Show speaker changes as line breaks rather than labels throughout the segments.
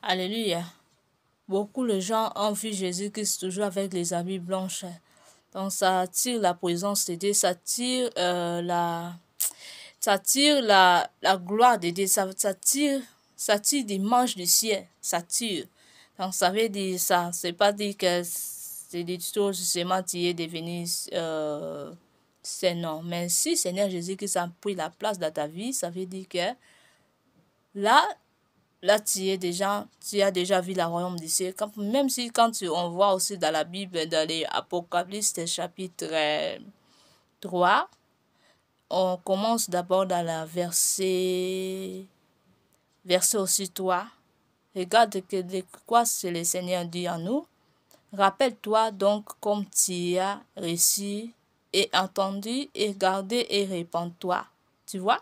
Alléluia. Beaucoup de gens ont vu Jésus-Christ toujours avec les habits blanches. Donc ça attire la présence de Dieu, ça attire la gloire de Dieu, ça tire l'image du ciel, ça tire. Donc ça veut dire ça, c'est pas dire que c'est des choses seulement qui est devenu c'est non. Mais si Seigneur Jésus-Christ a pris la place dans ta vie, ça veut dire que là, là, tu as déjà vu la royaume du ciel. Même si on voit aussi dans la Bible, dans les Apocalypse chapitre 3, on commence d'abord dans la verset aussi 3. Regarde de quoi c'est le Seigneur dit à nous. Rappelle-toi donc comme tu as reçu et entendu et gardé et répands-toi. Tu vois?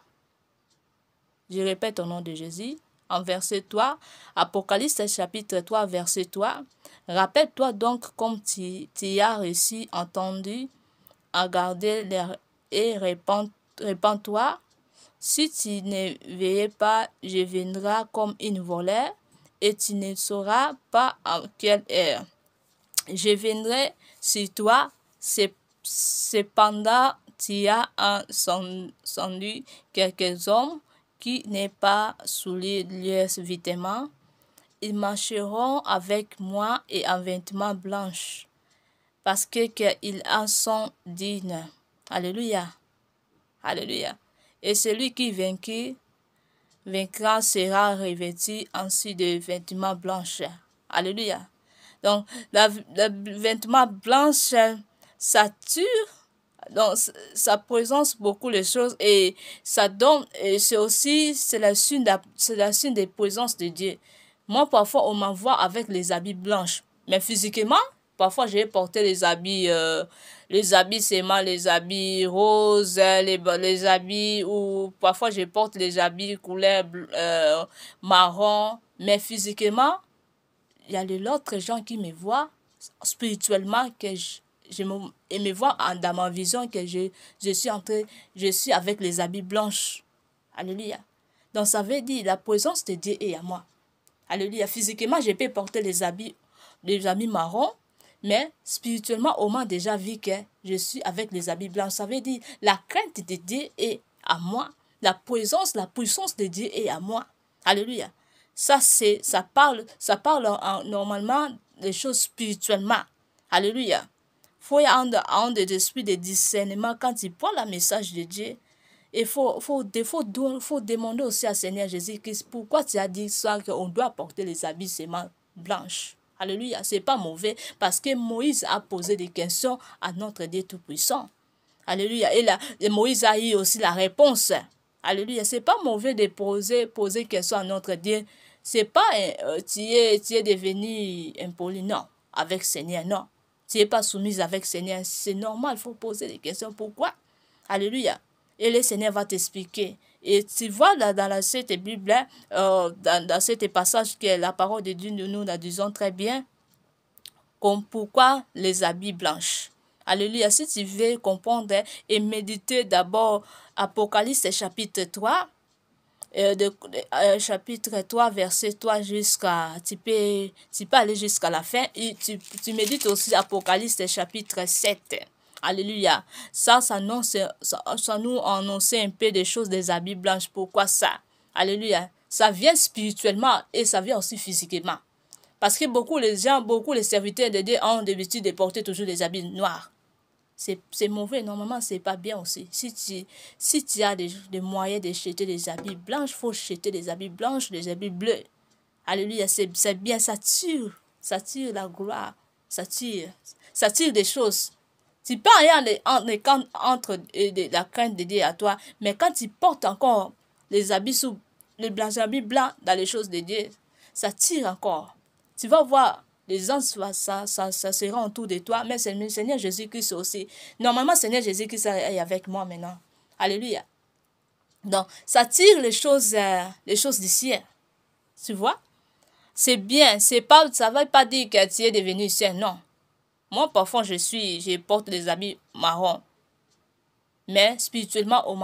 Je répète au nom de Jésus. En verset 3, Apocalypse chapitre 3, verset 3. Rappelle-toi donc comme tu as reçu, entendu, à garder et répands-toi. Si tu ne veilles pas, je viendrai comme une voleur et tu ne sauras pas en quelle heure. Je viendrai sur toi, cependant tu as entendu quelques hommes qui n'est pas souillé leurs vêtements. Ils marcheront avec moi et en vêtements blanches, parce qu'ils en sont dignes. Alléluia. Alléluia. Et celui qui vaincra sera revêtu ainsi de vêtements blanches. Alléluia. Donc, le vêtement blanche, ça tue. Donc, ça présente beaucoup de choses et ça donne, et c'est la signe des présences de Dieu. Moi, parfois, on m'envoie avec les habits blanches, mais physiquement, parfois, j'ai porté les habits seulement, les habits roses, les habits, ou parfois, je porte les habits couleur marron, mais physiquement, il y a l'autre gens qui me voient spirituellement, que et me voient dans ma vision que je suis avec les habits blanches. Alléluia. Donc ça veut dire la présence de Dieu est à moi. Alléluia. Physiquement, je peux porter les habits marrons, mais spirituellement, on m'a déjà vu que je suis avec les habits blancs. Ça veut dire la crainte de Dieu est à moi. La puissance de Dieu est à moi. Alléluia. Ça parle normalement des choses spirituellement. Alléluia. Faut y avoir un esprit de discernement quand tu prends le message de Dieu. Il faut demander aussi à Seigneur Jésus-Christ pourquoi tu as dit ça, qu'on doit porter les habits seulement blanches. Alléluia. C'est pas mauvais parce que Moïse a posé des questions à notre Dieu Tout-Puissant. Alléluia. Et Moïse a eu aussi la réponse. Alléluia. C'est pas mauvais de poser question à notre Dieu. C'est pas tu es devenu impoli, non, avec Seigneur, non. Tu n'es pas soumise avec Seigneur. C'est normal, il faut poser des questions. Pourquoi? Alléluia. Et le Seigneur va t'expliquer. Et tu vois dans cette Bible, dans ce passage que la parole de Dieu, nous la disons très bien, comme pourquoi les habits blanches. Alléluia. Si tu veux comprendre et méditer d'abord Apocalypse chapitre 3, chapitre 3, verset 3 jusqu'à, tu peux aller jusqu'à la fin, et tu médites aussi Apocalypse chapitre 7. Alléluia. Ça nous annonce un peu des choses des habits blanches. Pourquoi ça? Alléluia. Ça vient spirituellement et ça vient aussi physiquement. Parce que beaucoup les serviteurs de Dieu ont l'habitude de porter toujours des habits noirs. C'est mauvais, normalement, c'est pas bien aussi. Si tu as des moyens de jeter des habits blancs, il faut jeter des habits blancs, des habits bleus. Alléluia, c'est bien, ça tire la gloire, ça tire des choses. Tu peux rien entre la crainte de Dieu à toi, mais quand tu portes encore les habits blancs dans les choses de Dieu, ça tire encore. Tu vas voir, les gens, ça sera autour de toi, mais c'est le Seigneur Jésus-Christ aussi. Normalement, Seigneur Jésus-Christ est avec moi maintenant. Alléluia. Donc, ça tire les choses du ciel. Tu vois? C'est bien, ça ne veut pas dire que tu es devenu saint, non. Moi, parfois, je porte des habits marrons. Mais spirituellement, on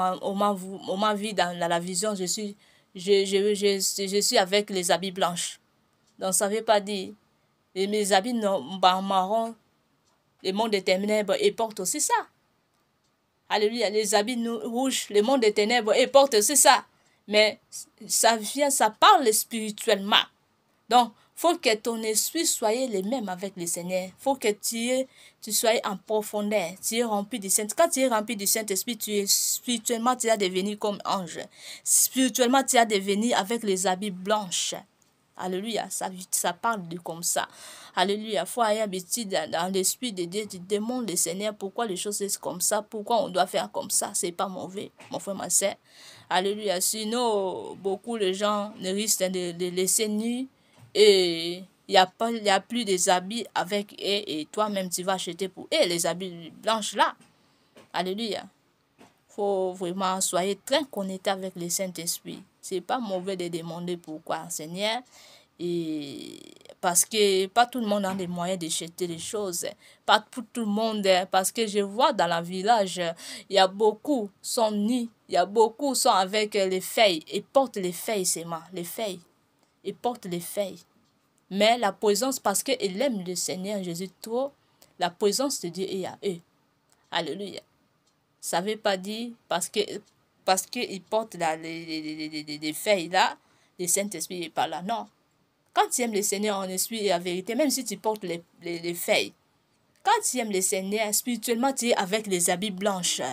m'a vu dans la vision, je suis avec les habits blanches. Donc ça ne veut pas dire les habits marrons, le monde des ténèbres, et portent aussi ça. Alléluia. Les habits rouges, le monde des ténèbres, et portent aussi ça. Mais ça parle spirituellement. Donc, faut que ton esprit soit les mêmes avec le Seigneur. Faut que tu sois en profondeur. Tu es rempli du Saint. Quand tu es rempli du Saint-Esprit, spirituellement, tu as devenu comme ange. Spirituellement, tu as devenu avec les habits blanches. Alléluia, ça parle de comme ça. Alléluia, il faut avoir habitude dans l'esprit de Dieu. Tu demandes le Seigneur pourquoi les choses sont comme ça, pourquoi on doit faire comme ça. C'est pas mauvais, mon frère, ma soeur. Alléluia, sinon, beaucoup de gens ne risquent de laisser nus et il y a plus des habits avec eux et toi-même tu vas acheter pour eux les habits blanches là. Alléluia. Faut vraiment soyez très connecté avec le Saint-Esprit. C'est pas mauvais de demander pourquoi, Seigneur. Et parce que pas tout le monde a les moyens d'acheter les choses. Pas pour tout le monde. Parce que je vois dans le village, il y a beaucoup sont nus. Il y a beaucoup sont avec les feuilles. Ils portent les feuilles seulement. Les feuilles. Ils portent les feuilles. Mais la présence, parce qu'ils aiment le Seigneur Jésus trop, la présence de Dieu est à eux. Alléluia. Ça ne veut pas dire parce qu'ils portent les feuilles là, le Saint-Esprit n'est pas là. Non. Quand tu aimes le Seigneur en esprit et en vérité, même si tu portes les feuilles, quand tu aimes le Seigneur, spirituellement, tu es avec les habits blanches.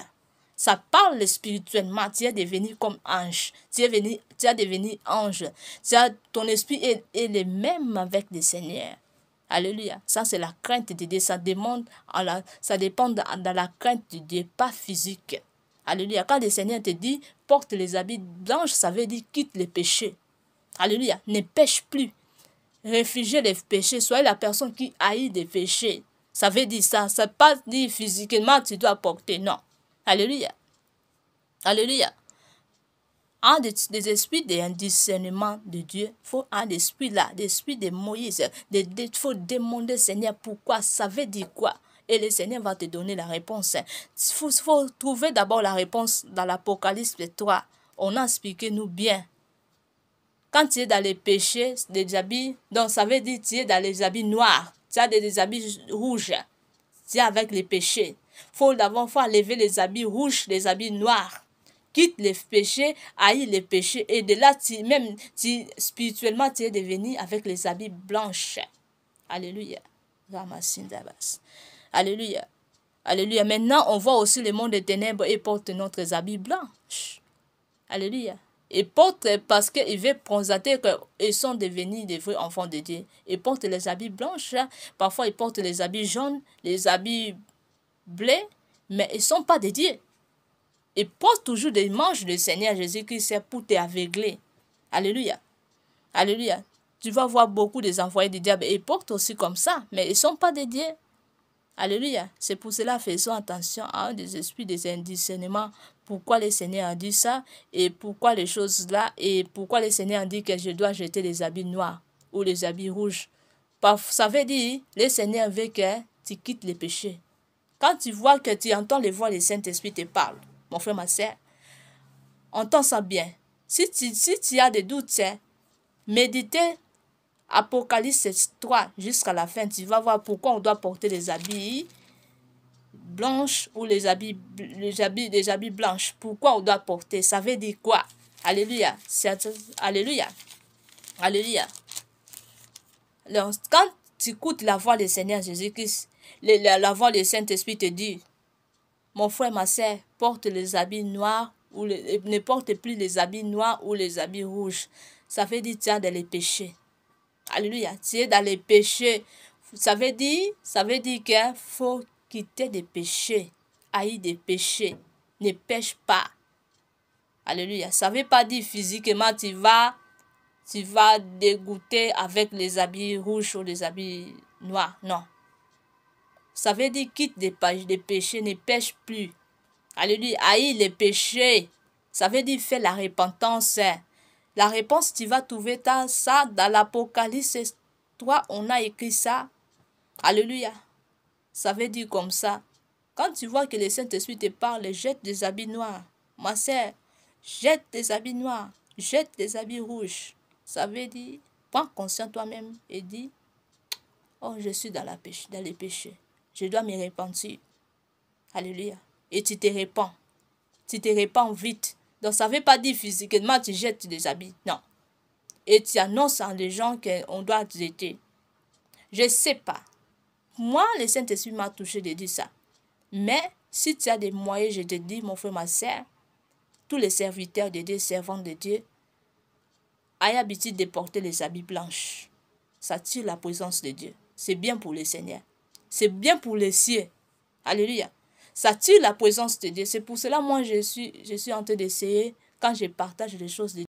Ça parle spirituellement. Tu es devenu comme ange. Tu es devenu ange. Ton esprit est le même avec le Seigneur. Alléluia. Ça, c'est la crainte de Dieu. Ça dépend dans la crainte de Dieu, pas physique. Alléluia. Quand le Seigneur te dit, porte les habits blanches, ça veut dire quitte les péchés. Alléluia. Ne pêche plus. Réfugiez les péchés. Soyez la personne qui haït des péchés. Ça veut dire ça. Ça ne veut pas dire physiquement tu dois porter. Non. Alléluia. Alléluia. Un des esprits d'un discernement de Dieu, il faut un esprit là, l'esprit de Moïse. Il faut demander, Seigneur, pourquoi, ça veut dire quoi? Et le Seigneur va te donner la réponse. Il faut trouver d'abord la réponse dans l'Apocalypse 3. On a expliqué nous bien. Quand tu es dans les péchés, des habits, donc ça veut dire que tu es dans les habits noirs, tu as des habits rouges, tu es avec les péchés. Il faut enlever les habits rouges, les habits noirs. Quitte les péchés, haïs les péchés, et de là, spirituellement, tu es devenu avec les habits blanches. Alléluia. Alléluia. Alléluia. Maintenant, on voit aussi le monde des ténèbres et porte notre habit blanche. Alléluia. Et porte parce qu'ils veulent présenter qu'ils sont devenus des vrais enfants de Dieu. Ils portent les habits blanches. Parfois, ils portent les habits jaunes, les habits bleus, mais ils ne sont pas de Dieu. Ils portent toujours des manches du Seigneur Jésus-Christ pour t'aveugler. Alléluia. Alléluia. Tu vas voir beaucoup des envoyés du diable. Ils portent aussi comme ça, mais ils ne sont pas de Dieu. Alléluia. C'est pour cela, faisons attention à un des esprits des indiscernements. Pourquoi le Seigneur a dit ça et pourquoi les choses là et pourquoi le Seigneur a dit que je dois jeter les habits noirs ou les habits rouges. Ça veut dire, le Seigneur veut que tu quittes les péchés. Quand tu vois que tu entends les voix du Saint-Esprit te parle, mon frère, ma soeur, entends ça bien. Si tu as des doutes, méditez Apocalypse 3 jusqu'à la fin. Tu vas voir pourquoi on doit porter les habits blanches ou les habits blanches. Pourquoi on doit porter? Ça veut dire quoi? Alléluia. Alléluia. Alléluia. Alors, quand tu écoutes la voix du Seigneur Jésus-Christ, la voix du Saint-Esprit te dit, mon frère, ma soeur, porte les habits noirs ou ne porte plus les habits noirs ou les habits rouges. Ça veut dire que tu es dans les péchés. Alléluia. Tu es dans les péchés. Ça veut dire qu'il faut quitter des péchés. Haïr des péchés. Ne pêche pas. Alléluia. Ça ne veut pas dire physiquement tu vas dégoûter avec les habits rouges ou les habits noirs. Non. Ça veut dire quitte des péchés, ne pêche plus. Alléluia. Haïr les péchés. Ça veut dire faire la repentance. La réponse, tu vas trouver ça dans l'Apocalypse 3. On a écrit ça. Alléluia. Ça veut dire comme ça. Quand tu vois que le Saint-Esprit te parle, jette des habits noirs. Ma sœur, jette des habits noirs. Jette des habits rouges. Ça veut dire prends conscience toi-même et dis, oh, je suis dans les péchés. Je dois me repentir. Alléluia. Et tu te répands. Tu te répands vite. Donc, ça ne veut pas dire physiquement, tu jettes des habits. Non. Et tu annonces à les gens qu'on doit te jeter. Je ne sais pas. Moi, le Saint-Esprit m'a touché de dire ça. Mais, si tu as des moyens, je te dis, mon frère, ma soeur, tous les serviteurs de Dieu, servants de Dieu, aient l'habitude de porter les habits blancs. Ça tire la présence de Dieu. C'est bien pour le Seigneur. C'est bien pour les cieux. Alléluia. Ça tire la présence de Dieu. C'est pour cela, moi, je suis en train d'essayer, quand je partage les choses de